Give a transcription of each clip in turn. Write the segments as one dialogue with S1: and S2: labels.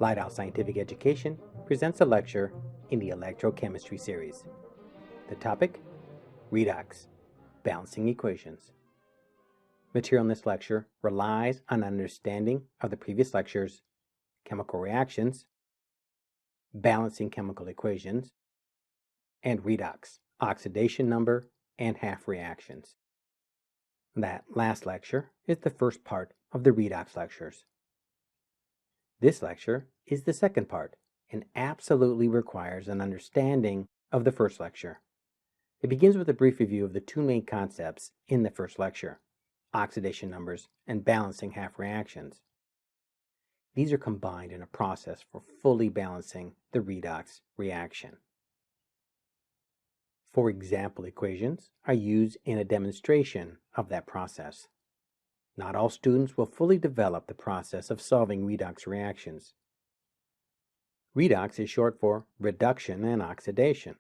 S1: Lighthouse Scientific Education presents a lecture in the electrochemistry series. The topic, redox, balancing equations. Material in this lecture relies on understanding of the previous lectures, chemical reactions, balancing chemical equations, and redox, oxidation number, and half reactions. That last lecture is the first part of the redox lectures. This lecture is the second part and absolutely requires an understanding of the first lecture. It begins with a brief review of the two main concepts in the first lecture, oxidation numbers and balancing half reactions. These are combined in a process for fully balancing the redox reaction. For example equations are used in a demonstration of that process. Not all students will fully develop the process of solving redox reactions. Redox is short for reduction and oxidation.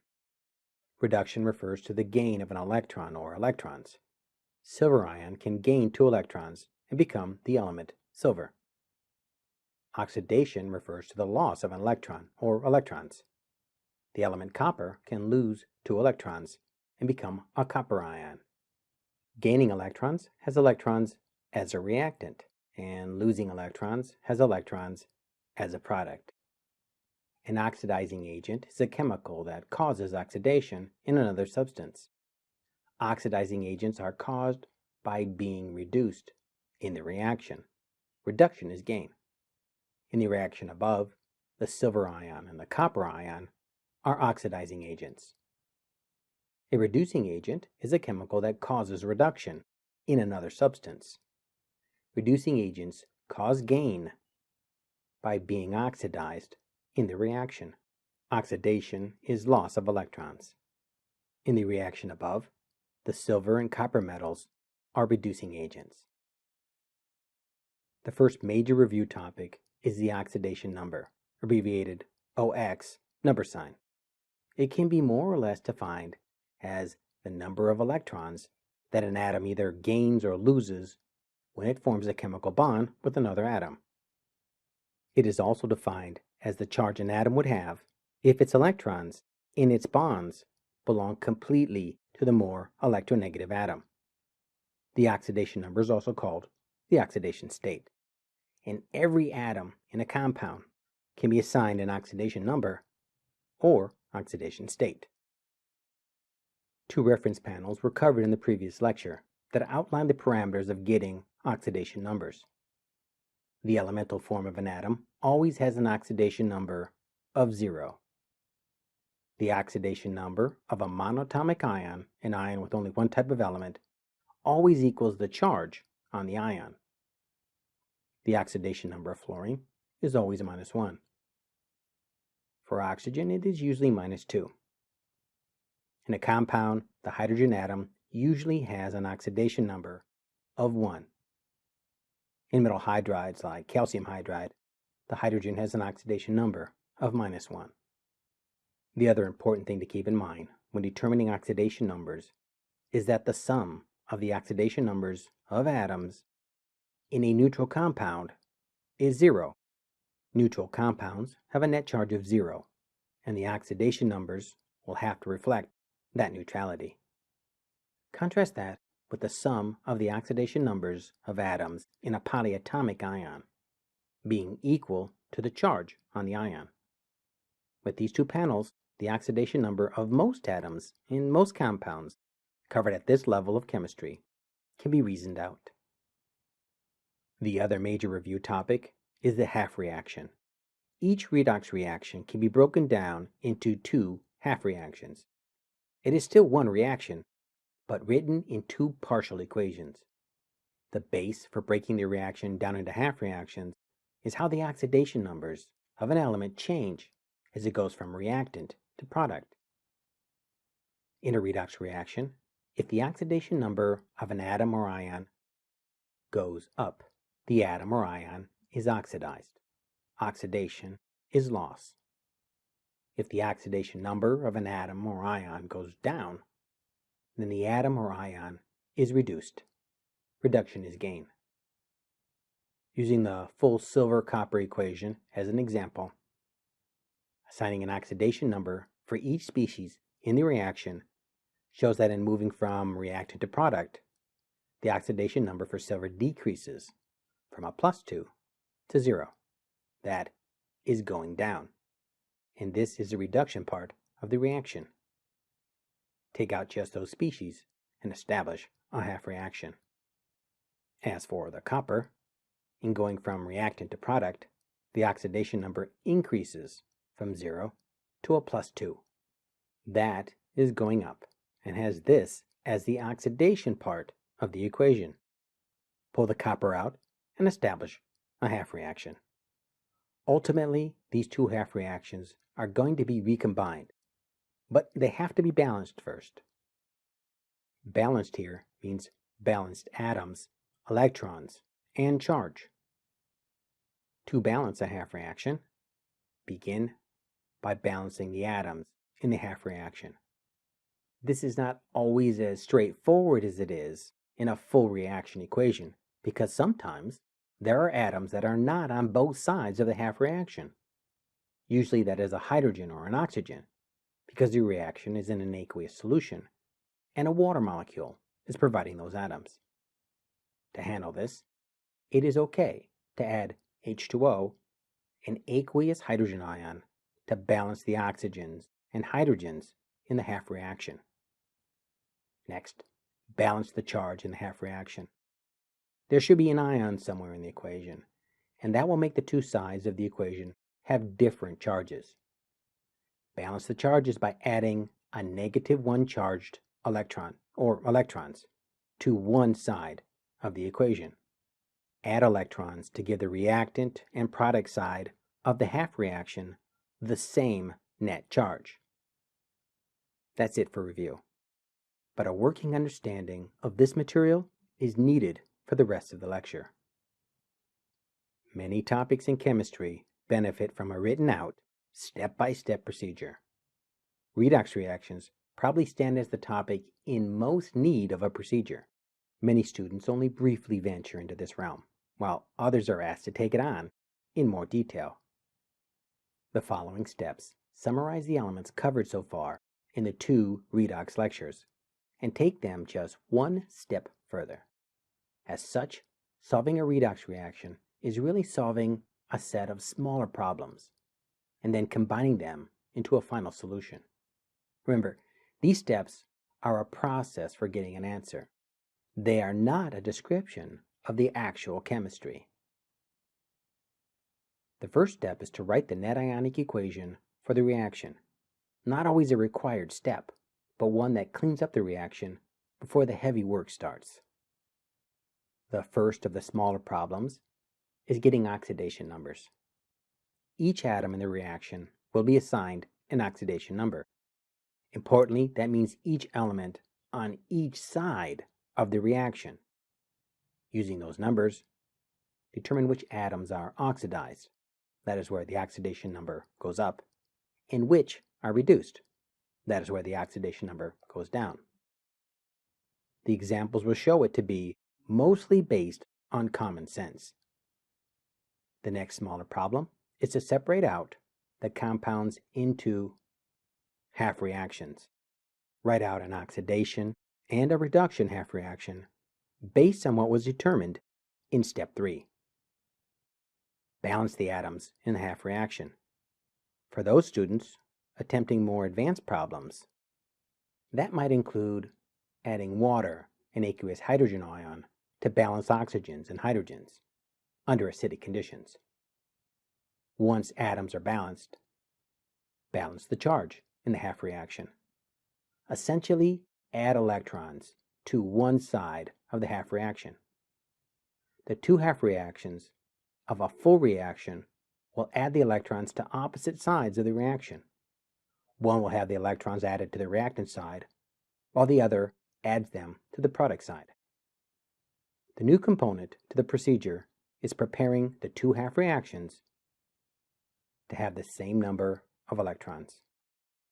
S1: Reduction refers to the gain of an electron or electrons. Silver ion can gain 2 electrons and become the element silver. Oxidation refers to the loss of an electron or electrons. The element copper can lose 2 electrons and become a copper ion. Gaining electrons has electrons as a reactant, and losing electrons has electrons as a product. An oxidizing agent is a chemical that causes oxidation in another substance. Oxidizing agents are caused by being reduced in the reaction. Reduction is gain. In the reaction above, the silver ion and the copper ion are oxidizing agents. A reducing agent is a chemical that causes reduction in another substance. Reducing agents cause gain by being oxidized in the reaction. Oxidation is loss of electrons. In the reaction above, the silver and copper metals are reducing agents. The first major review topic is the oxidation number, abbreviated OX number sign. It can be more or less defined as the number of electrons that an atom either gains or loses when it forms a chemical bond with another atom. It is also defined as the charge an atom would have if its electrons in its bonds belong completely to the more electronegative atom. The oxidation number is also called the oxidation state, and every atom in a compound can be assigned an oxidation number or oxidation state. 2 reference panels were covered in the previous lecture that outline the parameters of getting oxidation numbers. The elemental form of an atom always has an oxidation number of 0. The oxidation number of a monatomic ion, an ion with only one type of element, always equals the charge on the ion. The oxidation number of fluorine is always -1. For oxygen, it is usually -2. In a compound, the hydrogen atom usually has an oxidation number of 1. In metal hydrides like calcium hydride, the hydrogen has an oxidation number of -1. The other important thing to keep in mind when determining oxidation numbers is that the sum of the oxidation numbers of atoms in a neutral compound is 0. Neutral compounds have a net charge of 0, and the oxidation numbers will have to reflect that neutrality. Contrast that with the sum of the oxidation numbers of atoms in a polyatomic ion, being equal to the charge on the ion. With these 2 panels, the oxidation number of most atoms in most compounds covered at this level of chemistry can be reasoned out. The other major review topic is the half reaction. Each redox reaction can be broken down into 2 half reactions. It is still one reaction, but written in 2 partial equations. The base for breaking the reaction down into half reactions is how the oxidation numbers of an element change as it goes from reactant to product. In a redox reaction, if the oxidation number of an atom or ion goes up, the atom or ion is oxidized. Oxidation is loss. If the oxidation number of an atom or ion goes down, then the atom or ion is reduced. Reduction is gain. Using the full silver-copper equation as an example, assigning an oxidation number for each species in the reaction shows that in moving from reactant to product, the oxidation number for silver decreases from a +2 to 0. That is going down. And this is the reduction part of the reaction. Take out just those species and establish a half reaction. As for the copper, in going from reactant to product, the oxidation number increases from 0 to a +2. That is going up and has this as the oxidation part of the equation. Pull the copper out and establish a half reaction. Ultimately, these two half reactions are going to be recombined, but they have to be balanced first. Balanced here means balanced atoms, electrons, and charge. To balance a half reaction, begin by balancing the atoms in the half reaction. This is not always as straightforward as it is in a full reaction equation, because sometimes there are atoms that are not on both sides of the half reaction. Usually that is a hydrogen or an oxygen, because the reaction is in an aqueous solution, and a water molecule is providing those atoms. To handle this, it is okay to add H2O, an aqueous hydrogen ion, to balance the oxygens and hydrogens in the half reaction. Next, balance the charge in the half reaction. There should be an ion somewhere in the equation, and that will make the two sides of the equation have different charges. Balance the charges by adding a -1 charged electron, or electrons, to one side of the equation. Add electrons to give the reactant and product side of the half reaction the same net charge. That's it for review. But a working understanding of this material is needed for the rest of the lecture. Many topics in chemistry benefit from a written out, step-by-step procedure. Redox reactions probably stand as the topic in most need of a procedure. Many students only briefly venture into this realm, while others are asked to take it on in more detail. The following steps summarize the elements covered so far in the 2 redox lectures and take them just one step further. As such, solving a redox reaction is really solving a set of smaller problems and then combining them into a final solution. Remember, these steps are a process for getting an answer. They are not a description of the actual chemistry. The first step is to write the net ionic equation for the reaction. Not always a required step, but one that cleans up the reaction before the heavy work starts. The first of the smaller problems is getting oxidation numbers. Each atom in the reaction will be assigned an oxidation number. Importantly, that means each element on each side of the reaction. Using those numbers, determine which atoms are oxidized, that is where the oxidation number goes up, and which are reduced, that is where the oxidation number goes down. The examples will show it to be mostly based on common sense. The next smaller problem is to separate out the compounds into half reactions. Write out an oxidation and a reduction half reaction based on what was determined in step 3. Balance the atoms in the half reaction. For those students attempting more advanced problems, that might include adding water, an aqueous hydrogen ion, to balance oxygens and hydrogens under acidic conditions. Once atoms are balanced, balance the charge in the half reaction. Essentially, add electrons to one side of the half reaction. The 2 half reactions of a full reaction will add the electrons to opposite sides of the reaction. One will have the electrons added to the reactant side, while the other adds them to the product side. The new component to the procedure is preparing the 2 half reactions to have the same number of electrons.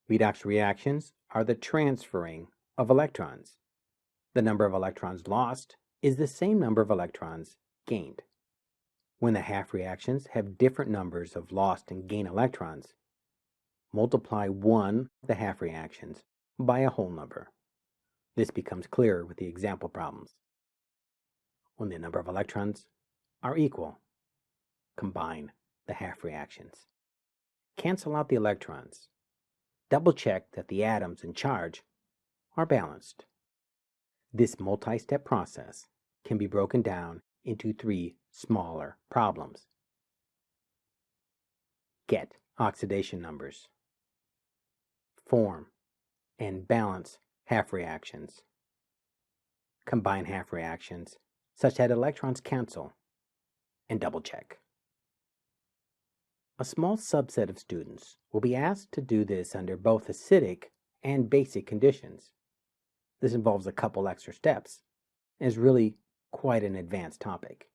S1: Redox reactions are the transferring of electrons. The number of electrons lost is the same number of electrons gained. When the half reactions have different numbers of lost and gained electrons, multiply one of the half reactions by a whole number. This becomes clearer with the example problems. When the number of electrons are equal, combine the half reactions. Cancel out the electrons. Double check that the atoms in charge are balanced. This multi-step process can be broken down into 3 smaller problems. Get oxidation numbers. Form and balance half reactions. Combine half reactions such that electrons cancel, and double check. A small subset of students will be asked to do this under both acidic and basic conditions. This involves a couple extra steps and is really quite an advanced topic.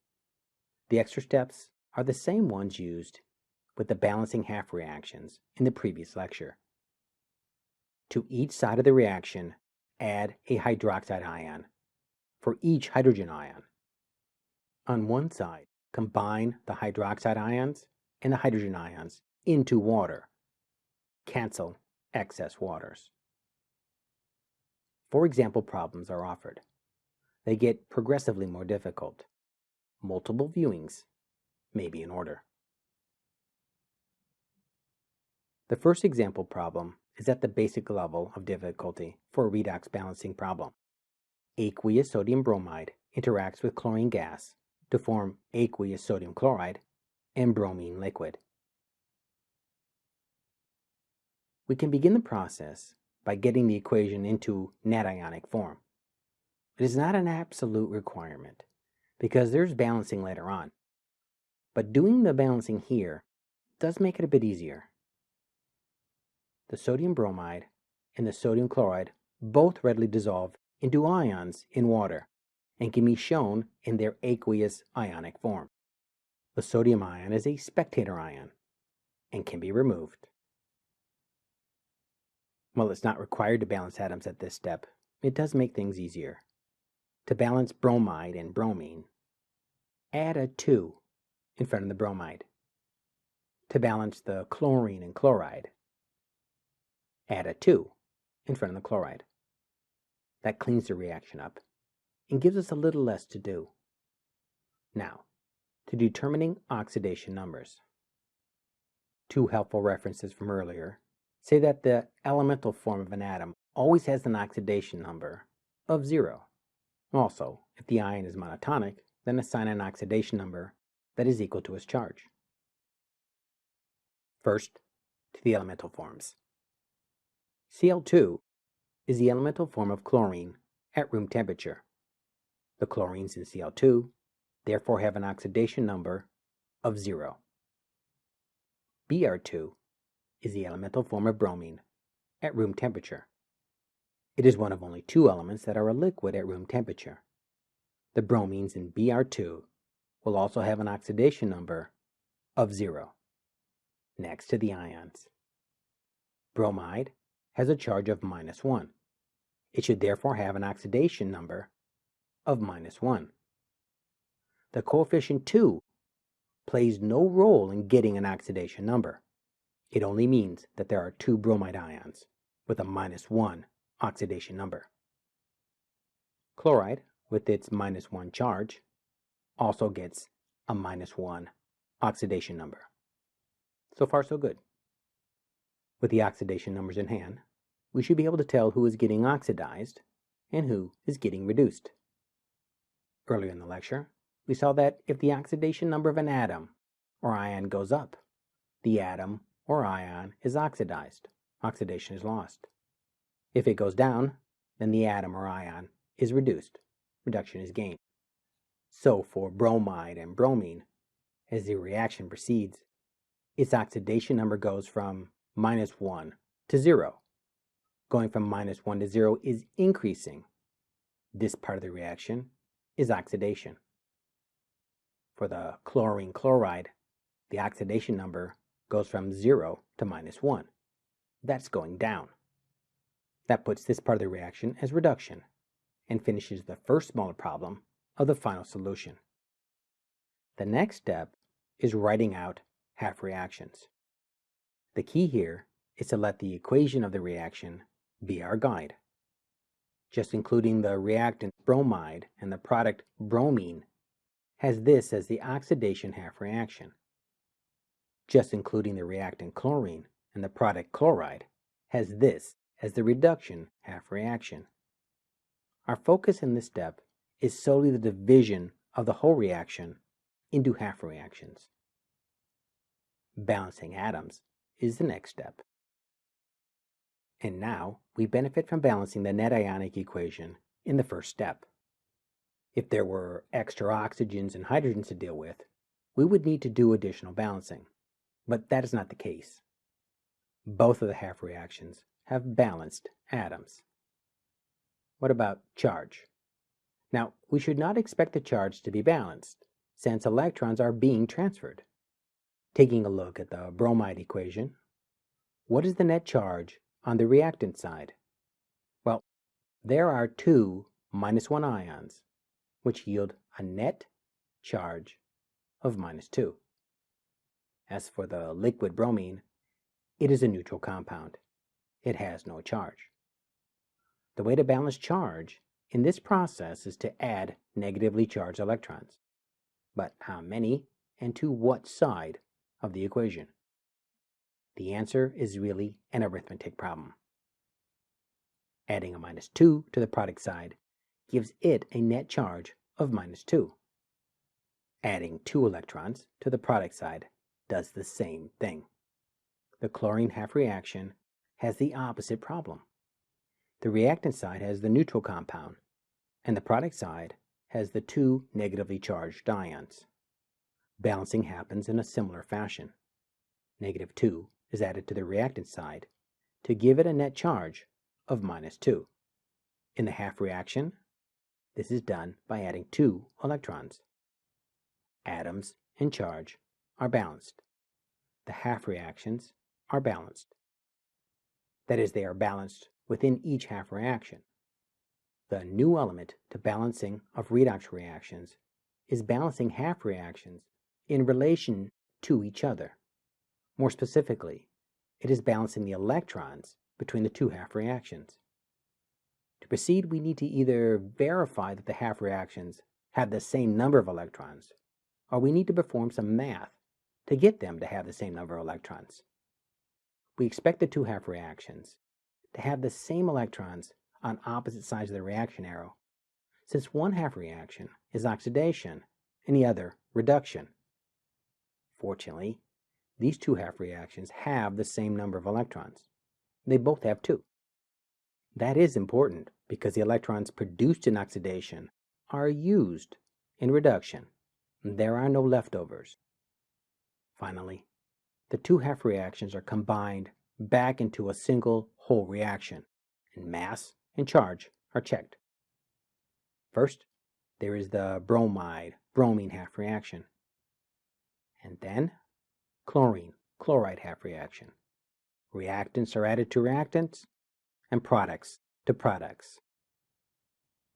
S1: The extra steps are the same ones used with the balancing half reactions in the previous lecture. To each side of the reaction, add a hydroxide ion for each hydrogen ion. On one side, combine the hydroxide ions and the hydrogen ions into water. Cancel excess waters. 4 example problems are offered. They get progressively more difficult. Multiple viewings may be in order. The first example problem is at the basic level of difficulty for a redox balancing problem. Aqueous sodium bromide interacts with chlorine gas to form aqueous sodium chloride and bromine liquid. We can begin the process by getting the equation into net ionic form. It is not an absolute requirement because there's balancing later on, but doing the balancing here does make it a bit easier. The sodium bromide and the sodium chloride both readily dissolve into ions in water and can be shown in their aqueous ionic form. The sodium ion is a spectator ion and can be removed. While it's not required to balance atoms at this step, it does make things easier. To balance bromide and bromine, add a 2 in front of the bromide. To balance the chlorine and chloride, add a 2 in front of the chloride. That cleans the reaction up and gives us a little less to do. Now, to determining oxidation numbers. 2 helpful references from earlier say that the elemental form of an atom always has an oxidation number of 0. Also, if the ion is monotonic, then assign an oxidation number that is equal to its charge. First, to the elemental forms. Cl2 is the elemental form of chlorine at room temperature. The chlorines in Cl2 therefore have an oxidation number of 0. Br2 is the elemental form of bromine at room temperature. It is one of only 2 elements that are a liquid at room temperature. The bromines in Br2 will also have an oxidation number of 0. Next to the ions. Bromide has a charge of -1. It should therefore have an oxidation number of -1. The coefficient 2 plays no role in getting an oxidation number. It only means that there are 2 bromide ions with a -1 oxidation number. Chloride, with its -1 charge, also gets a -1 oxidation number. So far, so good. With the oxidation numbers in hand, we should be able to tell who is getting oxidized and who is getting reduced. Earlier in the lecture, we saw that if the oxidation number of an atom or ion goes up, the atom or ion is oxidized. Oxidation is lost. If it goes down, then the atom or ion is reduced. Reduction is gained. So for bromide and bromine, as the reaction proceeds, its oxidation number goes from -1 to 0. Going from -1 to 0 is increasing. This part of the reaction is oxidation. For the chlorine chloride, the oxidation number goes from 0 to -1. That's going down. That puts this part of the reaction as reduction and finishes the first smaller problem of the final solution. The next step is writing out half reactions. The key here is to let the equation of the reaction be our guide. Just including the reactant bromide and the product bromine has this as the oxidation half reaction. Just including the reactant chlorine and the product chloride has this as the reduction half reaction. Our focus in this step is solely the division of the whole reaction into half reactions. Balancing atoms is the next step. And now we benefit from balancing the net ionic equation in the first step. If there were extra oxygens and hydrogens to deal with, we would need to do additional balancing, but that is not the case. Both of the half reactions have balanced atoms. What about charge? Now, we should not expect the charge to be balanced, since electrons are being transferred. Taking a look at the bromide equation, what is the net charge on the reactant side? Well, there are two -1 ions, which yield a net charge of -2. As for the liquid bromine, it is a neutral compound. It has no charge. The way to balance charge in this process is to add negatively charged electrons. But how many and to what side of the equation? The answer is really an arithmetic problem. Adding a -2 to the product side gives it a net charge of -2. Adding 2 electrons to the product side does the same thing. The chlorine half reaction has the opposite problem. The reactant side has the neutral compound, and the product side has the 2 negatively charged ions. Balancing happens in a similar fashion. -2 is added to the reactant side to give it a net charge of -2. In the half reaction, this is done by adding 2 electrons. Atoms and charge are balanced. The half reactions are balanced. That is, they are balanced within each half reaction. The new element to balancing of redox reactions is balancing half reactions in relation to each other. More specifically, it is balancing the electrons between the two half reactions. To proceed, we need to either verify that the half reactions have the same number of electrons, or we need to perform some math to get them to have the same number of electrons. We expect the two half reactions to have the same electrons on opposite sides of the reaction arrow, since one half reaction is oxidation and the other reduction. Fortunately, these two half reactions have the same number of electrons. They both have 2. That is important because the electrons produced in oxidation are used in reduction. There are no leftovers. Finally, the two half reactions are combined back into a single whole reaction, and mass and charge are checked. First, there is the bromide-bromine half reaction, and then chlorine-chloride half reaction. Reactants are added to reactants, and products to products.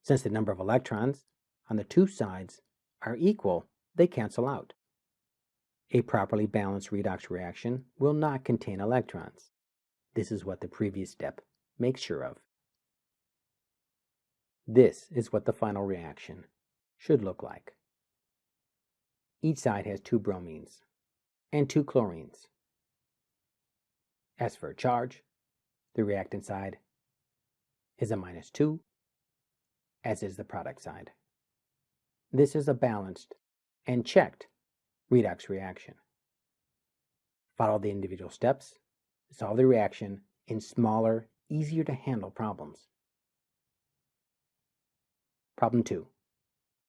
S1: Since the number of electrons on the two sides are equal, they cancel out. A properly balanced redox reaction will not contain electrons. This is what the previous step makes sure of. This is what the final reaction should look like. Each side has 2 bromines and 2 chlorines. As for charge, the reactant side is a -2, as is the product side. This is a balanced and checked redox reaction. Follow the individual steps to solve the reaction in smaller, easier to handle problems. Problem 2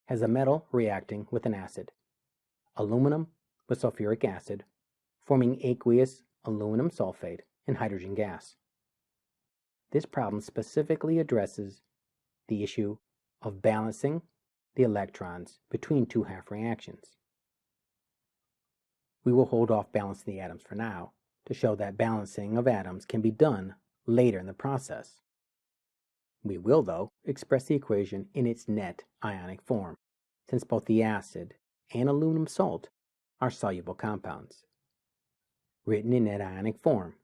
S1: has a metal reacting with an acid, aluminum with sulfuric acid, forming aqueous aluminum sulfate and hydrogen gas. This problem specifically addresses the issue of balancing the electrons between two half reactions. We will hold off balancing the atoms for now to show that balancing of atoms can be done later in the process. We will, though, express the equation in its net ionic form, since both the acid and aluminum salt are soluble compounds. Written in net ionic form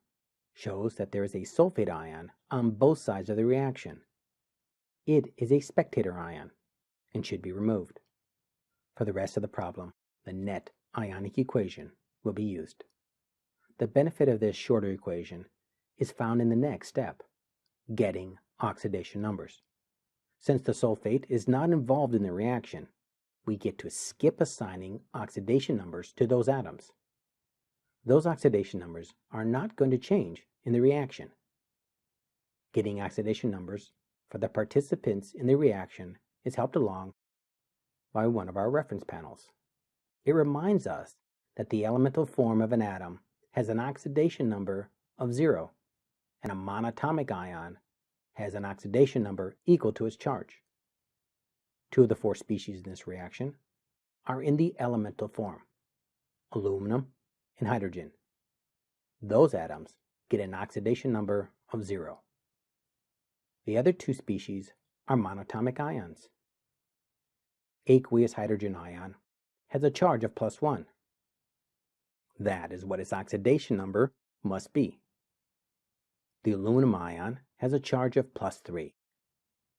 S1: shows that there is a sulfate ion on both sides of the reaction. It is a spectator ion and should be removed. For the rest of the problem, the net ionic equation will be used. The benefit of this shorter equation is found in the next step, getting oxidation numbers. Since the sulfate is not involved in the reaction, we get to skip assigning oxidation numbers to those atoms. Those oxidation numbers are not going to change in the reaction. Getting oxidation numbers for the participants in the reaction is helped along by one of our reference panels. It reminds us that the elemental form of an atom has an oxidation number of 0, and a monatomic ion has an oxidation number equal to its charge. 2 of the 4 species in this reaction are in the elemental form, aluminum and hydrogen. Those atoms get an oxidation number of 0. The other 2 species are monatomic ions. Aqueous hydrogen ion has a charge of +1. That is what its oxidation number must be. The aluminum ion has a charge of +3.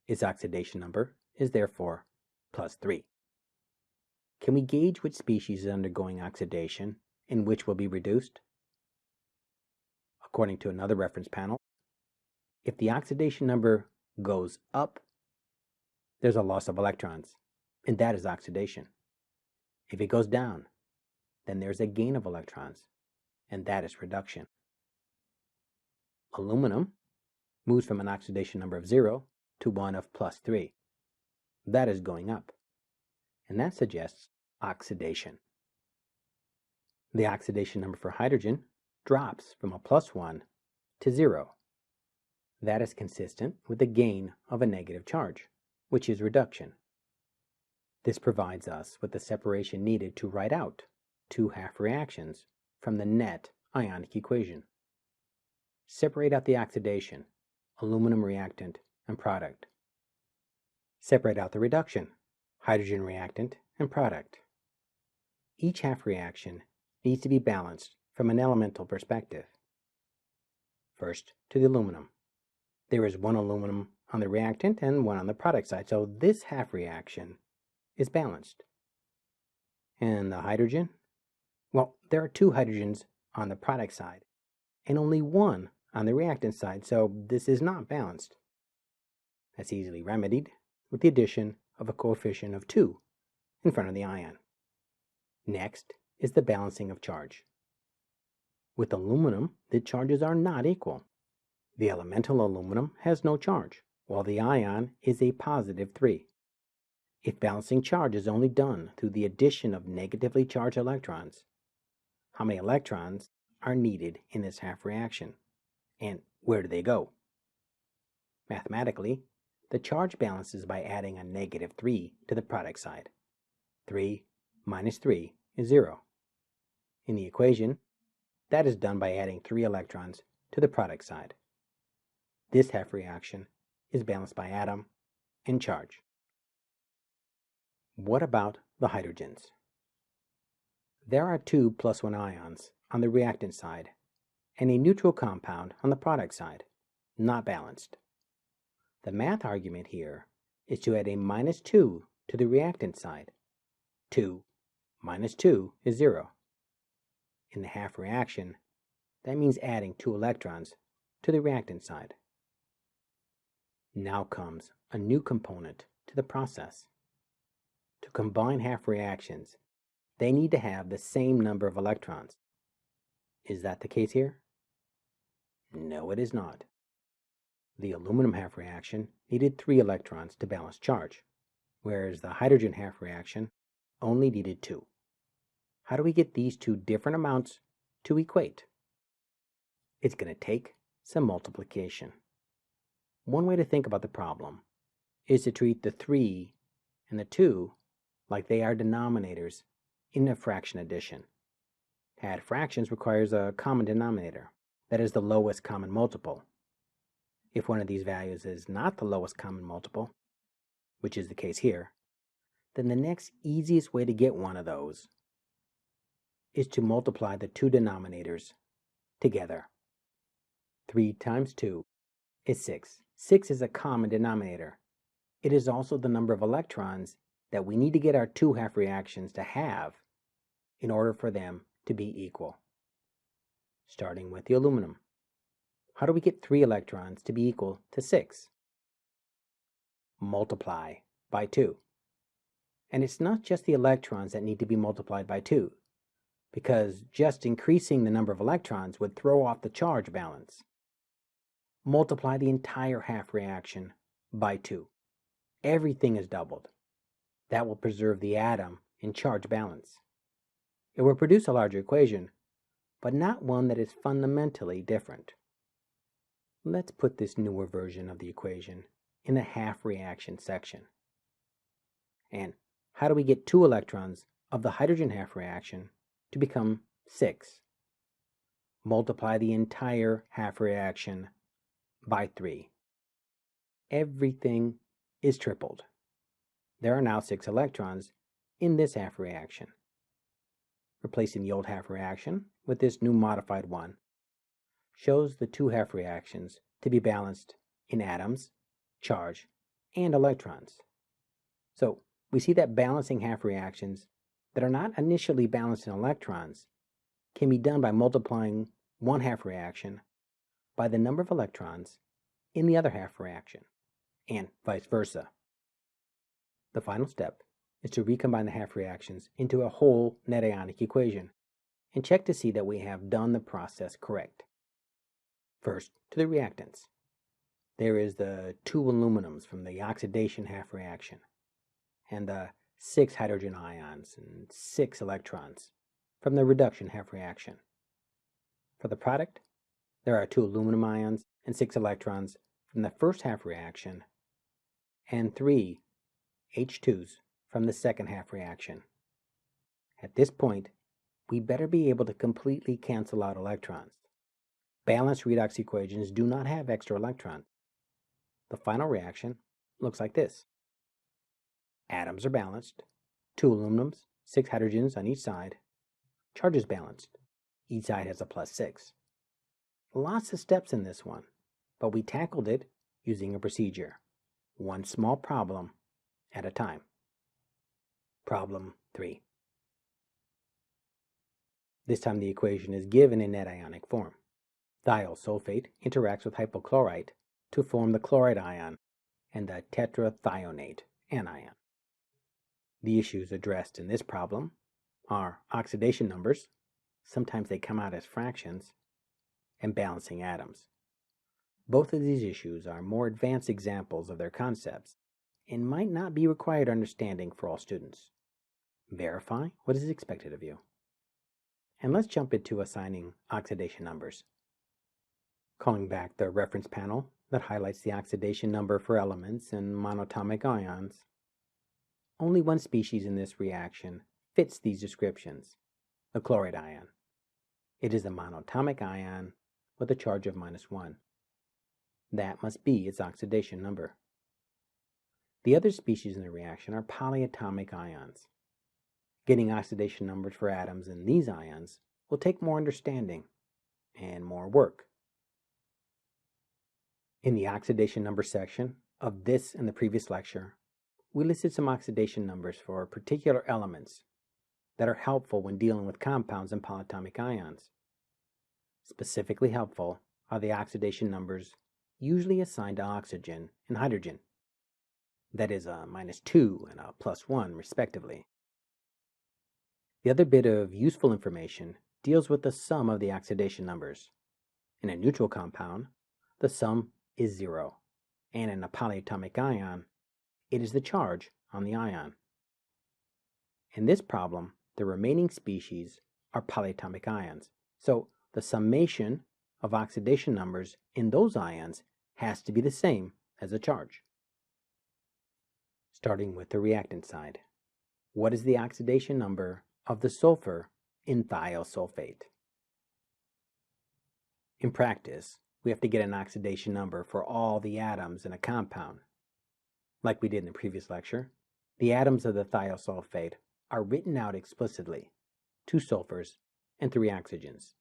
S1: Its oxidation number is therefore +3. Can we gauge which species is undergoing oxidation and which will be reduced? According to another reference panel, if the oxidation number goes up, there's a loss of electrons, and that is oxidation. If it goes down, then there's a gain of electrons, and that is reduction. Aluminum moves from an oxidation number of 0 to one of +3. That is going up, and that suggests oxidation. The oxidation number for hydrogen drops from a +1 to 0. That is consistent with the gain of a negative charge, which is reduction. This provides us with the separation needed to write out 2 half reactions from the net ionic equation. Separate out the oxidation, aluminum reactant, and product. Separate out the reduction, hydrogen reactant, and product. Each half reaction needs to be balanced from an elemental perspective. First, to the aluminum. There is 1 aluminum on the reactant and 1 on the product side, so this half reaction is balanced. And the hydrogen? Well, there are 2 hydrogens on the product side and only 1 on the reactant side, so this is not balanced. That's easily remedied with the addition of a coefficient of 2 in front of the ion. Next is the balancing of charge. With aluminum, the charges are not equal. The elemental aluminum has no charge, while the ion is a +3. If balancing charge is only done through the addition of negatively charged electrons, how many electrons are needed in this half reaction, and where do they go? Mathematically, the charge balances by adding a -3 to the product side. 3 minus 3 is 0. In the equation, that is done by adding 3 electrons to the product side. This half reaction is balanced by atom and charge. What about the hydrogens? There are 2 +1 ions on the reactant side and a neutral compound on the product side, not balanced. The math argument here is to add a -2 to the reactant side. 2 minus 2 is 0. In the half reaction, that means adding 2 electrons to the reactant side. Now comes a new component to the process. To combine half reactions, they need to have the same number of electrons. Is that the case here? No, it is not. The aluminum half reaction needed 3 electrons to balance charge, whereas the hydrogen half reaction only needed 2. How do we get these 2 different amounts to equate? It's going to take some multiplication. One way to think about the problem is to treat the 3 and the 2 like they are denominators in a fraction addition. To add fractions requires a common denominator, that is the lowest common multiple. If one of these values is not the lowest common multiple, which is the case here, then the next easiest way to get one of those is to multiply the two denominators together. 3 times 2 is 6. 6 is a common denominator. It is also the number of electrons that we need to get our two half reactions to have in order for them to be equal. Starting with the aluminum. How do we get 3 electrons to be equal to 6? Multiply by 2. And it's not just the electrons that need to be multiplied by 2, because just increasing the number of electrons would throw off the charge balance. Multiply the entire half reaction by 2. Everything is doubled. That will preserve the atom in charge balance. It will produce a larger equation, but not one that is fundamentally different. Let's put this newer version of the equation in the half reaction section. And how do we get 2 electrons of the hydrogen half reaction to become 6? Multiply the entire half reaction by 3. Everything is tripled. There are now 6 electrons in this half reaction. Replacing the old half reaction with this new modified one shows the two half reactions to be balanced in atoms, charge, and electrons. So we see that balancing half reactions that are not initially balanced in electrons can be done by multiplying one half reaction by the number of electrons in the other half reaction, and vice versa. The final step is to recombine the half reactions into a whole net ionic equation and check to see that we have done the process correct. First, to the reactants. There is the 2 aluminums from the oxidation half reaction, and the 6 hydrogen ions and 6 electrons from the reduction half reaction. For the product, there are 2 aluminum ions and 6 electrons from the first half reaction, and 3 H2s from the second half reaction. At this point, we better be able to completely cancel out electrons. Balanced redox equations do not have extra electrons. The final reaction looks like this. Atoms are balanced, 2 aluminums, 6 hydrogens on each side. Charge is balanced. Each side has a +6. Lots of steps in this one, but we tackled it using a procedure, one small problem at a time. Problem 3. This time the equation is given in net ionic form. Thiol sulfate interacts with hypochlorite to form the chloride ion and the tetrathionate anion. The issues addressed in this problem are oxidation numbers, sometimes they come out as fractions, and balancing atoms. Both of these issues are more advanced examples of their concepts and might not be required understanding for all students. Verify what is expected of you. And let's jump into assigning oxidation numbers. Calling back the reference panel that highlights the oxidation number for elements and monatomic ions, only one species in this reaction fits these descriptions, the chloride ion. It is a monatomic ion with a charge of -1. That must be its oxidation number. The other species in the reaction are polyatomic ions. Getting oxidation numbers for atoms in these ions will take more understanding and more work. In the oxidation number section of this and the previous lecture, we listed some oxidation numbers for particular elements that are helpful when dealing with compounds and polyatomic ions. Specifically helpful are the oxidation numbers usually assigned to oxygen and hydrogen. That is a -2 and a +1 respectively. The other bit of useful information deals with the sum of the oxidation numbers. In a neutral compound, the sum is 0, and in a polyatomic ion, it is the charge on the ion. In this problem, the remaining species are polyatomic ions, so the summation of oxidation numbers in those ions has to be the same as the charge. Starting with the reactant side, what is the oxidation number of the sulfur in thiol sulfate? In practice, we have to get an oxidation number for all the atoms in a compound, like we did in the previous lecture, The atoms of the thiosulfate are written out explicitly, 2 sulfurs and 3 oxygens.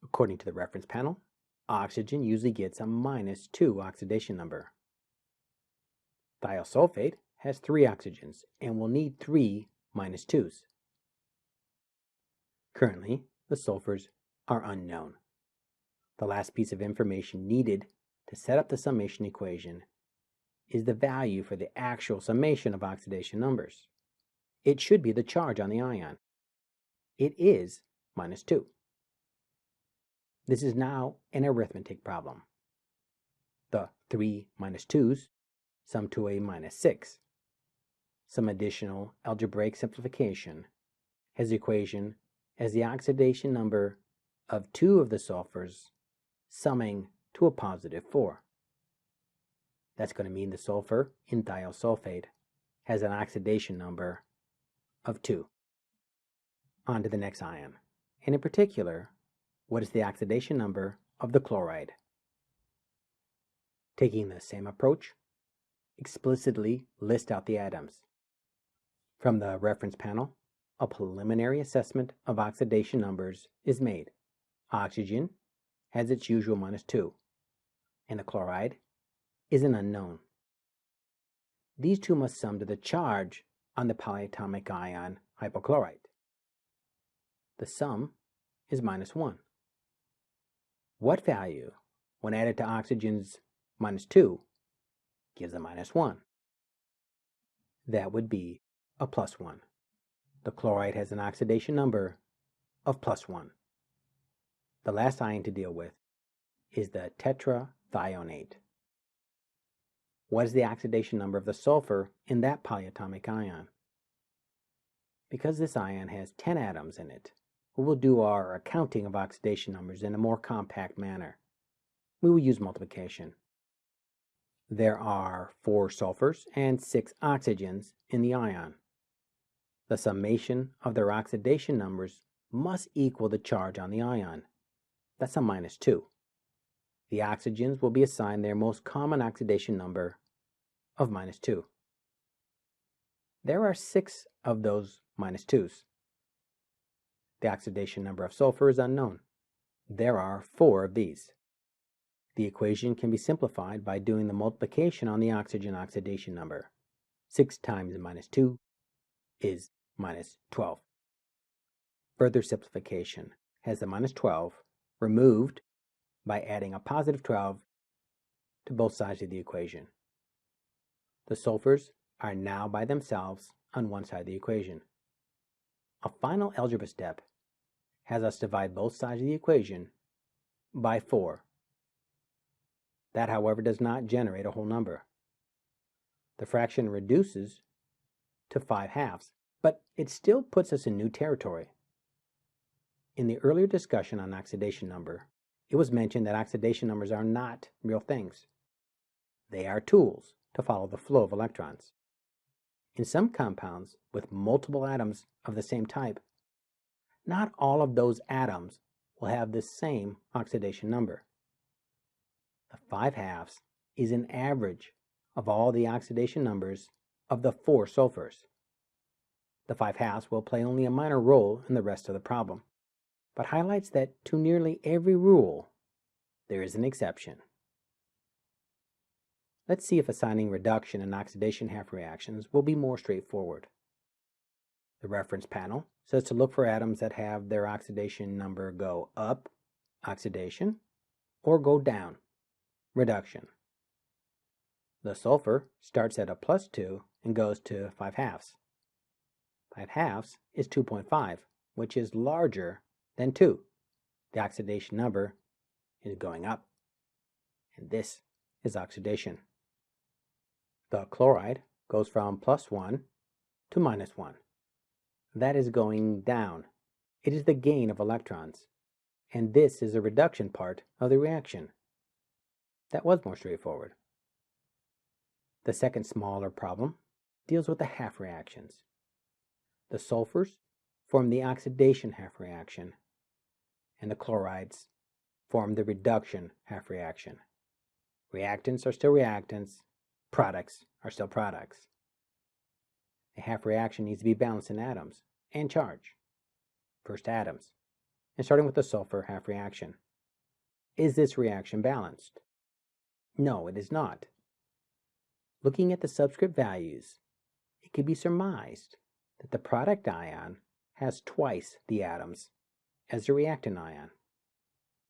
S1: According to the reference panel, oxygen usually gets a -2 oxidation number. Thiosulfate has 3 oxygens and will need 3 -2s. Currently, the sulfurs are unknown. The last piece of information needed to set up the summation equation is the value for the actual summation of oxidation numbers. It should be the charge on the ion. It is -2. This is now an arithmetic problem. The 3 -2s sum to a -6. Some additional algebraic simplification has the equation as the oxidation number of 2 of the sulfurs summing to a +4. That's going to mean the sulfur in thiosulfate has an oxidation number of 2. On to the next ion, and in particular, what is the oxidation number of the chloride? Taking the same approach, explicitly list out the atoms. From the reference panel, a preliminary assessment of oxidation numbers is made. Oxygen has its usual -2, and the chloride is an unknown. These two must sum to the charge on the polyatomic ion hypochlorite. The sum is -1. What value, when added to oxygen's -2, gives a -1? That would be a +1. The chloride has an oxidation number of +1. The last ion to deal with is the tetrathionate. What is the oxidation number of the sulfur in that polyatomic ion? Because this ion has 10 atoms in it, we will do our accounting of oxidation numbers in a more compact manner. We will use multiplication. There are 4 sulfurs and 6 oxygens in the ion. The summation of their oxidation numbers must equal the charge on the ion. That's a -2. The oxygens will be assigned their most common oxidation number of -2. There are 6 of those -2s. The oxidation number of sulfur is unknown. There are 4 of these. The equation can be simplified by doing the multiplication on the oxygen oxidation number. 6 times -2 is -12. Further simplification has the -12 removed by adding a +12 to both sides of the equation. The sulfurs are now by themselves on one side of the equation. A final algebra step has us divide both sides of the equation by 4. That, however, does not generate a whole number. The fraction reduces to 5/2, but it still puts us in new territory. In the earlier discussion on oxidation number, it was mentioned that oxidation numbers are not real things. They are tools to follow the flow of electrons. In some compounds with multiple atoms of the same type, not all of those atoms will have the same oxidation number. The 5/2 is an average of all the oxidation numbers of the 4 sulfurs. The 5/2 will play only a minor role in the rest of the problem, but highlights that to nearly every rule, there is an exception. Let's see if assigning reduction and oxidation half reactions will be more straightforward. The reference panel says to look for atoms that have their oxidation number go up, oxidation, or go down, reduction. The sulfur starts at a +2 and goes to 5/2. 5/2 is 2.5, which is larger than 2. The oxidation number is going up, and this is oxidation. The chloride goes from +1 to -1. That is going down. It is the gain of electrons, and this is the reduction part of the reaction. That was more straightforward. The second smaller problem deals with the half reactions. The sulfurs form the oxidation half reaction, and the chlorides form the reduction half reaction. Reactants are still reactants, products are still products. A half reaction needs to be balanced in atoms and charge. First, atoms. And starting with the sulfur half reaction. Is this reaction balanced? No, it is not. Looking at the subscript values, it can be surmised that the product ion has twice the atoms as the reactant ion.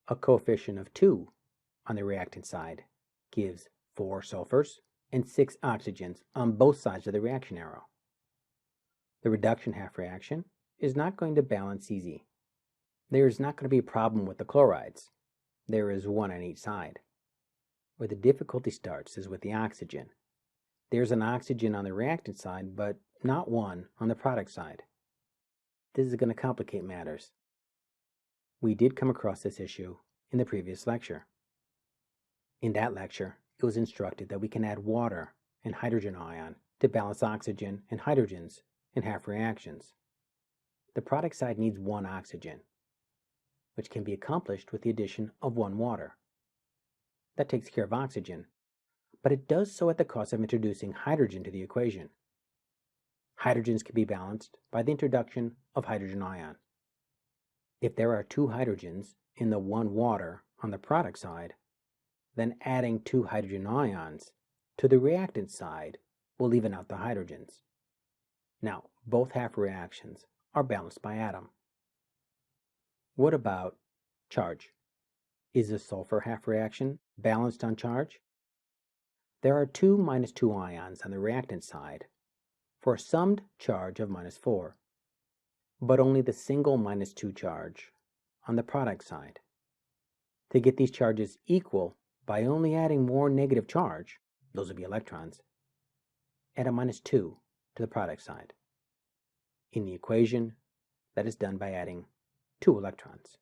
S1: A coefficient of 2 on the reactant side gives 4 sulfurs and 6 oxygens on both sides of the reaction arrow. The reduction half reaction is not going to balance easy. There is not going to be a problem with the chlorides. There is one on each side. Where the difficulty starts is with the oxygen. There's an oxygen on the reactant side, but not one on the product side. This is going to complicate matters. We did come across this issue in the previous lecture. In that lecture, it was instructed that we can add water and hydrogen ion to balance oxygen and hydrogens in half reactions. The product side needs 1 oxygen, which can be accomplished with the addition of 1 water. That takes care of oxygen, but it does so at the cost of introducing hydrogen to the equation. Hydrogens can be balanced by the introduction of hydrogen ion. If there are 2 hydrogens in the 1 water on the product side, then adding 2 hydrogen ions to the reactant side will even out the hydrogens. Now, both half reactions are balanced by atom. What about charge? Is the sulfur half reaction balanced on charge? There are 2 -2 ions on the reactant side for a summed charge of -4, but only the single -2 charge on the product side. To get these charges equal by only adding more negative charge, those would be electrons, add a -2 to the product side. In the equation, that is done by adding 2 electrons.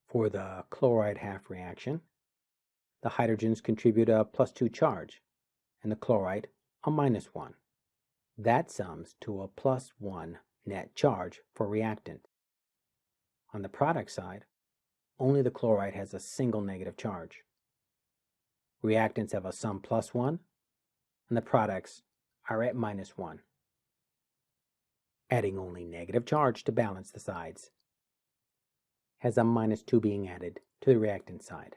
S1: For the chloride half reaction, the hydrogens contribute a +2 charge, and the chloride a -1. That sums to a +1 net charge for reactant. On the product side, only the chloride has a single negative charge. Reactants have a sum +1, and the products are at -1. Adding only negative charge to balance the sides has a -2 being added to the reactant side.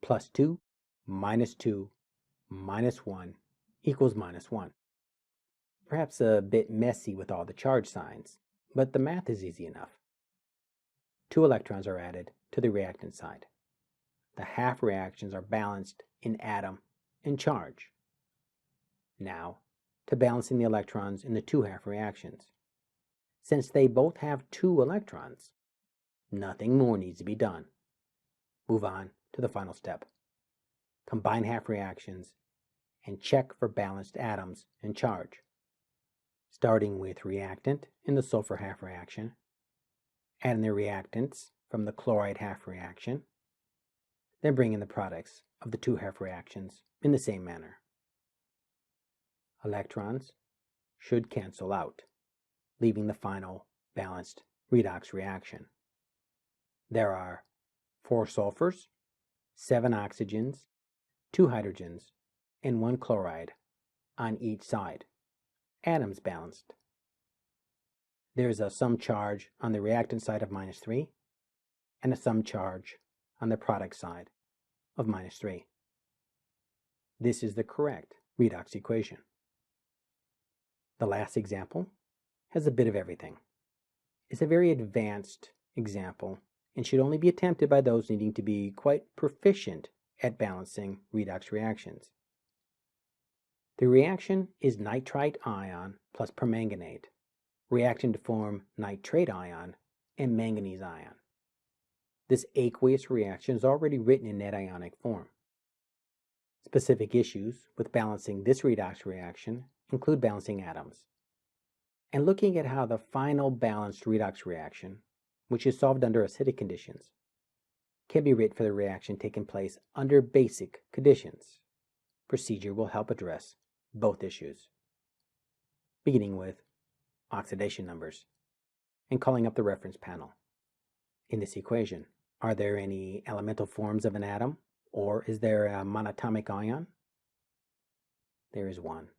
S1: +2 -2 -1 equals -1. Perhaps a bit messy with all the charge signs, but the math is easy enough. 2 electrons are added to the reactant side. The half reactions are balanced in atom and charge. Now, to balancing the electrons in the 2 half reactions. Since they both have 2 electrons, nothing more needs to be done. Move on to the final step. Combine half reactions and check for balanced atoms and charge. Starting with reactant in the sulfur half reaction, adding the reactants from the chloride half reaction, then bring in the products of the 2 half reactions in the same manner. Electrons should cancel out, leaving the final balanced redox reaction. There are 4 sulfurs, 7 oxygens, 2 hydrogens, and 1 chloride on each side. Atoms balanced. There is a sum charge on the reactant side of -3 and a sum charge on the product side of -3. This is the correct redox equation. The last example has a bit of everything. It's a very advanced example and should only be attempted by those needing to be quite proficient at balancing redox reactions. The reaction is nitrite ion plus permanganate, reacting to form nitrate ion and manganese ion. This aqueous reaction is already written in net ionic form. Specific issues with balancing this redox reaction include balancing atoms, and looking at how the final balanced redox reaction, which is solved under acidic conditions, can be written for the reaction taking place under basic conditions. Procedure will help address both issues, beginning with oxidation numbers and calling up the reference panel. In this equation, are there any elemental forms of an atom, or is there a monatomic ion? There is one.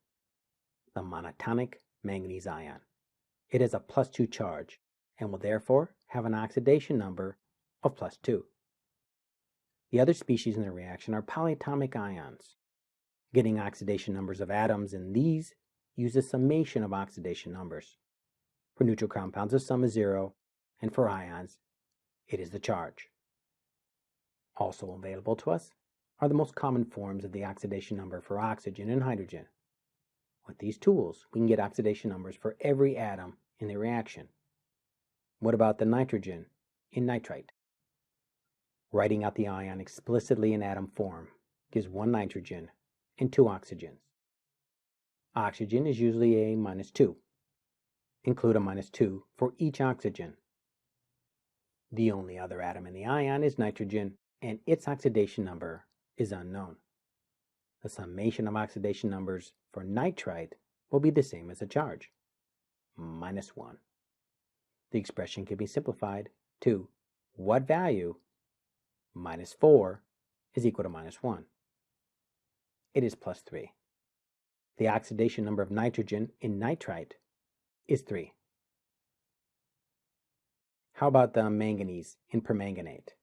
S1: the monatomic manganese ion. It has a +2 charge and will therefore have an oxidation number of +2. The other species in the reaction are polyatomic ions. Getting oxidation numbers of atoms in these uses summation of oxidation numbers. For neutral compounds, the sum is 0, and for ions, it is the charge. Also available to us are the most common forms of the oxidation number for oxygen and hydrogen. With these tools, we can get oxidation numbers for every atom in the reaction. What about the nitrogen in nitrite? Writing out the ion explicitly in atom form gives 1 nitrogen and 2 oxygens. Oxygen is usually a -2. Include a -2 for each oxygen. The only other atom in the ion is nitrogen, and its oxidation number is unknown. The summation of oxidation numbers for nitrite will be the same as the charge, -1. The expression can be simplified to what value -4 is equal to -1. It is +3. The oxidation number of nitrogen in nitrite is 3. How about the manganese in permanganate?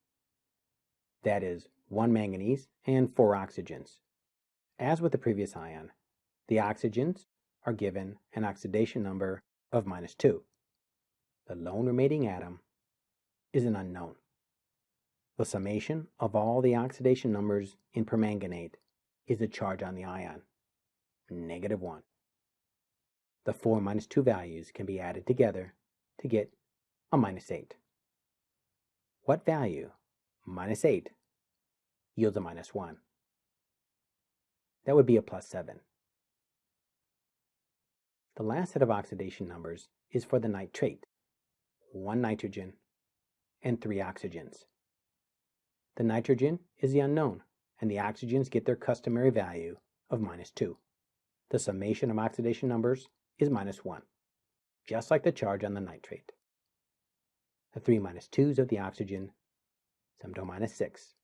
S1: That is 1 manganese and 4 oxygens. As with the previous ion, the oxygens are given an oxidation number of -2. The lone remaining atom is an unknown. The summation of all the oxidation numbers in permanganate is the charge on the ion, -1. The 4 -2 values can be added together to get a -8. What value, -8, yields a -1? That would be a +7. The last set of oxidation numbers is for the nitrate, 1 nitrogen and 3 oxygens. The nitrogen is the unknown, and the oxygens get their customary value of -2. The summation of oxidation numbers is -1, just like the charge on the nitrate. The 3 -2s of the oxygen sum to -6.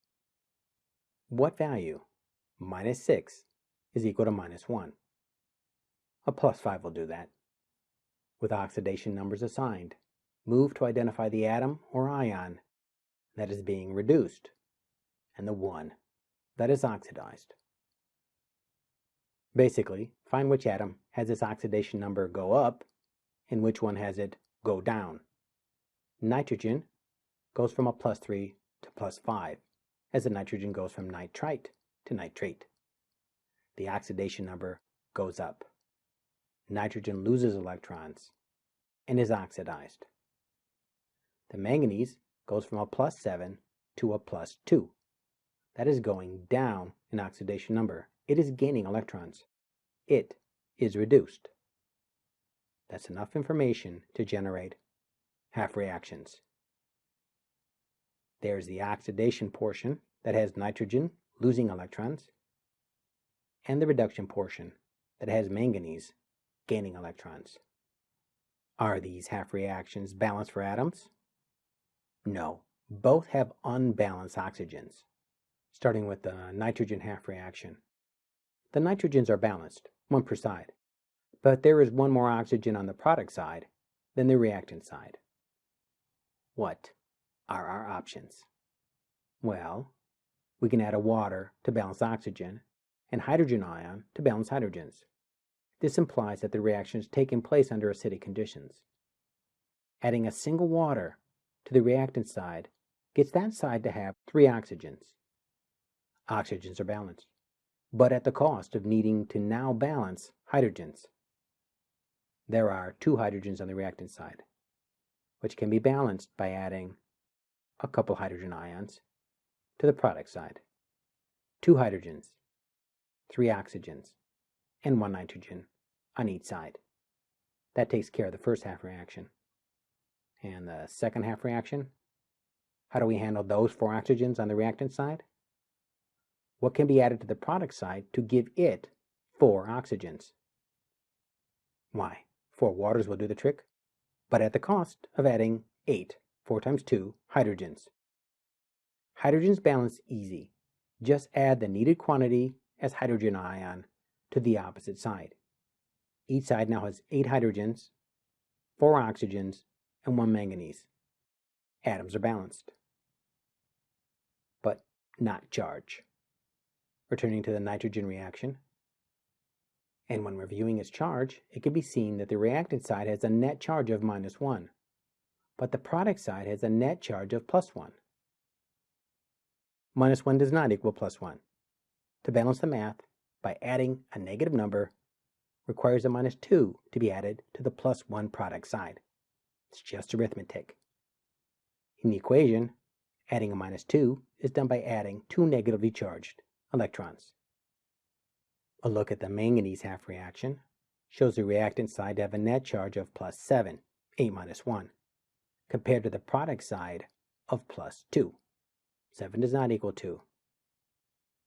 S1: What value, -6, is equal to -1? A +5 will do that. With oxidation numbers assigned, move to identify the atom or ion that is being reduced and the one that is oxidized. Basically, find which atom has its oxidation number go up and which one has it go down. Nitrogen goes from a +3 to +5, as the nitrogen goes from nitrite to nitrate. The oxidation number goes up. Nitrogen loses electrons and is oxidized. The manganese goes from a +7 to a +2. That is going down in oxidation number. It is gaining electrons. It is reduced. That's enough information to generate half reactions. There's the oxidation portion that has nitrogen losing electrons, and the reduction portion that has manganese gaining electrons. Are these half reactions balanced for atoms? No, both have unbalanced oxygens. Starting with the nitrogen half reaction. The nitrogens are balanced, 1 per side, but there is 1 more oxygen on the product side than the reactant side. What are our options? Well, we can add a water to balance oxygen and hydrogen ion to balance hydrogens. This implies that the reaction is taking place under acidic conditions. Adding a single water to the reactant side gets that side to have 3 oxygens. Oxygens are balanced, but at the cost of needing to now balance hydrogens. There are 2 hydrogens on the reactant side, which can be balanced by adding a couple hydrogen ions to the product side. 2 hydrogens, 3 oxygens, and 1 nitrogen on each side. That takes care of the first half reaction. And the second half reaction? How do we handle those 4 oxygens on the reactant side? What can be added to the product side to give it 4 oxygens? Why, 4 waters will do the trick, but at the cost of adding 8, 4 times 2, hydrogens. Hydrogens balance easy. Just add the needed quantity as hydrogen ion to the opposite side. Each side now has 8 hydrogens, 4 oxygens, and 1 manganese. Atoms are balanced, but not charged. Returning to the nitrogen reaction, and when reviewing its charge, it can be seen that the reactant side has a net charge of -1, but the product side has a net charge of +1. -1 does not equal +1. To balance the math, by adding a negative number requires a -2 to be added to the +1 product side. It's just arithmetic. In the equation, adding a -2 is done by adding 2 negatively charged electrons. A look at the manganese half reaction shows the reactant side to have a net charge of +7, 8 minus 1, compared to the product side of +2. 7 does not equal 2.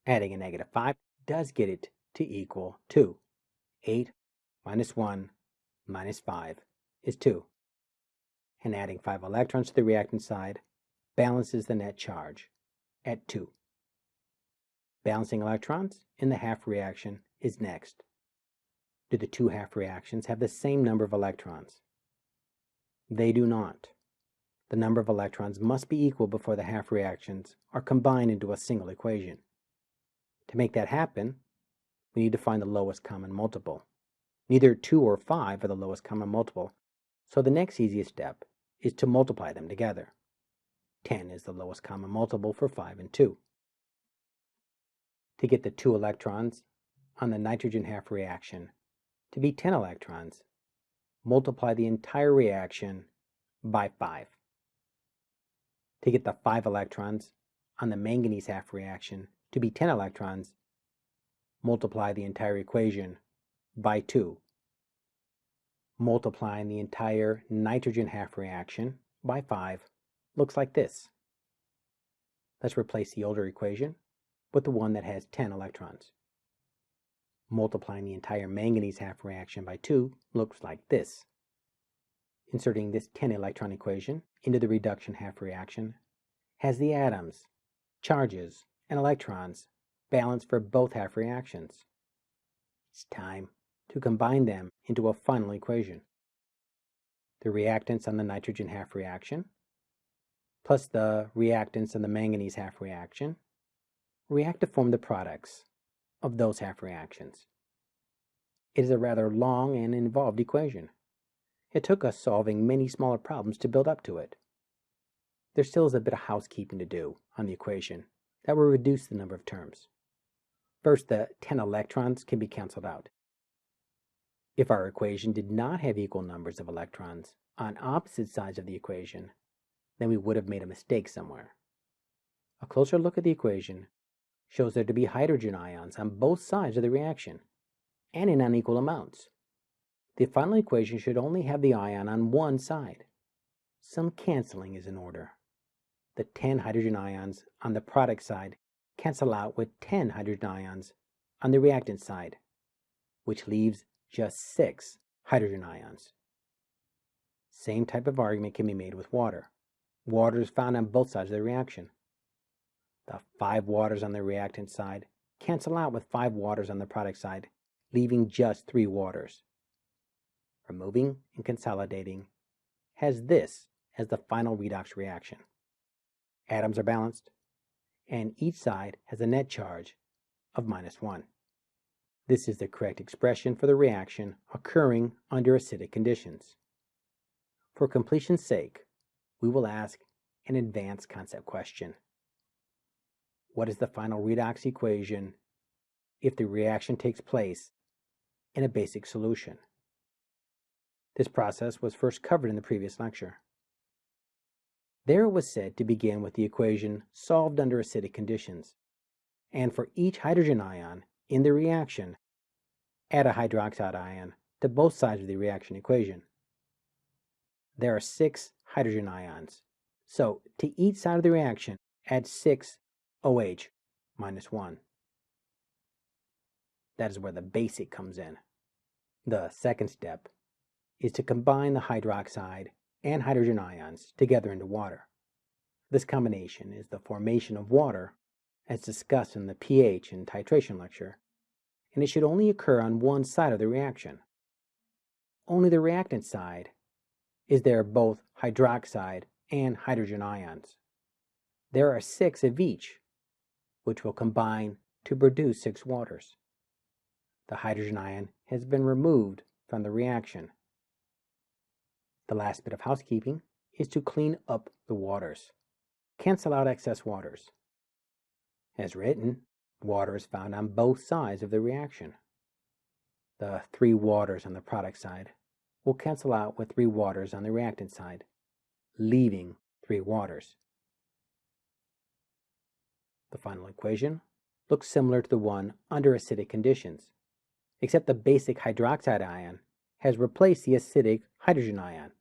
S1: Adding a -5 does get it to equal 2. 8 minus 1 minus 5 is 2. And adding 5 electrons to the reactant side balances the net charge at 2. Balancing electrons in the half reaction is next. Do the two half reactions have the same number of electrons? They do not. The number of electrons must be equal before the half reactions are combined into a single equation. To make that happen, we need to find the lowest common multiple. Neither 2 or 5 are the lowest common multiple, so the next easiest step is to multiply them together. 10 is the lowest common multiple for 5 and 2. To get the 2 electrons on the nitrogen half reaction to be 10 electrons, multiply the entire reaction by 5. To get the 5 electrons on the manganese half reaction to be 10 electrons, multiply the entire equation by 2. Multiplying the entire nitrogen half reaction by 5 looks like this. Let's replace the older equation with the one that has 10 electrons. Multiplying the entire manganese half reaction by 2 looks like this. Inserting this 10 electron equation into the reduction half reaction has the atoms, charges, and electrons balanced for both half reactions. It's time to combine them into a final equation. The reactants on the nitrogen half reaction plus the reactants on the manganese half reaction react to form the products of those half reactions. It is a rather long and involved equation. It took us solving many smaller problems to build up to it. There still is a bit of housekeeping to do on the equation that will reduce the number of terms. First, the 10 electrons can be canceled out. If our equation did not have equal numbers of electrons on opposite sides of the equation, then we would have made a mistake somewhere. A closer look at the equation shows there to be hydrogen ions on both sides of the reaction, and in unequal amounts. The final equation should only have the ion on one side. Some canceling is in order. The 10 hydrogen ions on the product side cancel out with 10 hydrogen ions on the reactant side, which leaves just 6 hydrogen ions. Same type of argument can be made with water. Water is found on both sides of the reaction. The 5 waters on the reactant side cancel out with 5 waters on the product side, leaving just 3 waters. Removing and consolidating has this as the final redox reaction. Atoms are balanced, and each side has a net charge of -1. This is the correct expression for the reaction occurring under acidic conditions. For completion's sake, we will ask an advanced concept question. What is the final redox equation if the reaction takes place in a basic solution? This process was first covered in the previous lecture. There it was said to begin with the equation solved under acidic conditions, and for each hydrogen ion in the reaction, add a hydroxide ion to both sides of the reaction equation. There are 6 hydrogen ions, so to each side of the reaction, add 6 OH -1. That is where the basic comes in. The second step is to combine the hydroxide and hydrogen ions together into water. This combination is the formation of water as discussed in the pH and titration lecture, and it should only occur on one side of the reaction. only the reactant side is there both hydroxide and hydrogen ions. There are 6 of each, which will combine to produce 6 waters. The hydrogen ion has been removed from the reaction. The last bit of housekeeping is to clean up the waters. Cancel out excess waters. As written, water is found on both sides of the reaction. The 3 waters on the product side will cancel out with 3 waters on the reactant side, leaving 3 waters. The final equation looks similar to the one under acidic conditions, except the basic hydroxide ion has replaced the acidic hydrogen ion,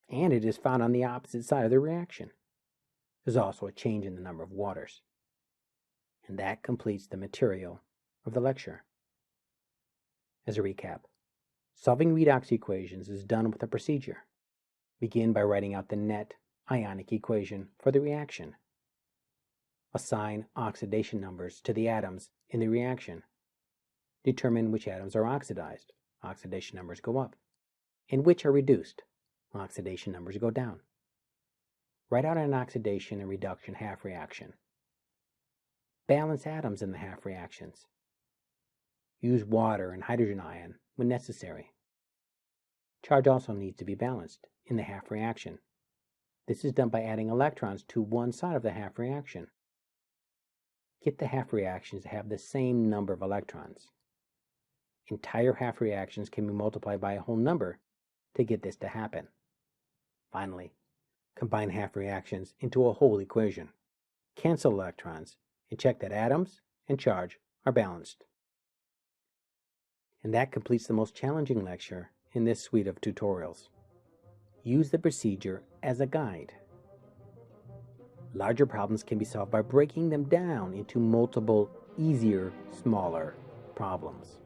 S1: and it is found on the opposite side of the reaction. There's also a change in the number of waters. And that completes the material of the lecture. As a recap, solving redox equations is done with a procedure. Begin by writing out the net ionic equation for the reaction. Assign oxidation numbers to the atoms in the reaction. Determine which atoms are oxidized. Oxidation numbers go up. And which are reduced. Oxidation numbers go down. Write out an oxidation and reduction half reaction. Balance atoms in the half reactions. Use water and hydrogen ion when necessary. Charge also needs to be balanced in the half reaction. This is done by adding electrons to one side of the half reaction. Get the half reactions to have the same number of electrons. Entire half reactions can be multiplied by a whole number to get this to happen. Finally, combine half reactions into a whole equation. Cancel electrons and check that atoms and charge are balanced. And that completes the most challenging lecture in this suite of tutorials. Use the procedure as a guide. Larger problems can be solved by breaking them down into multiple, easier, smaller problems.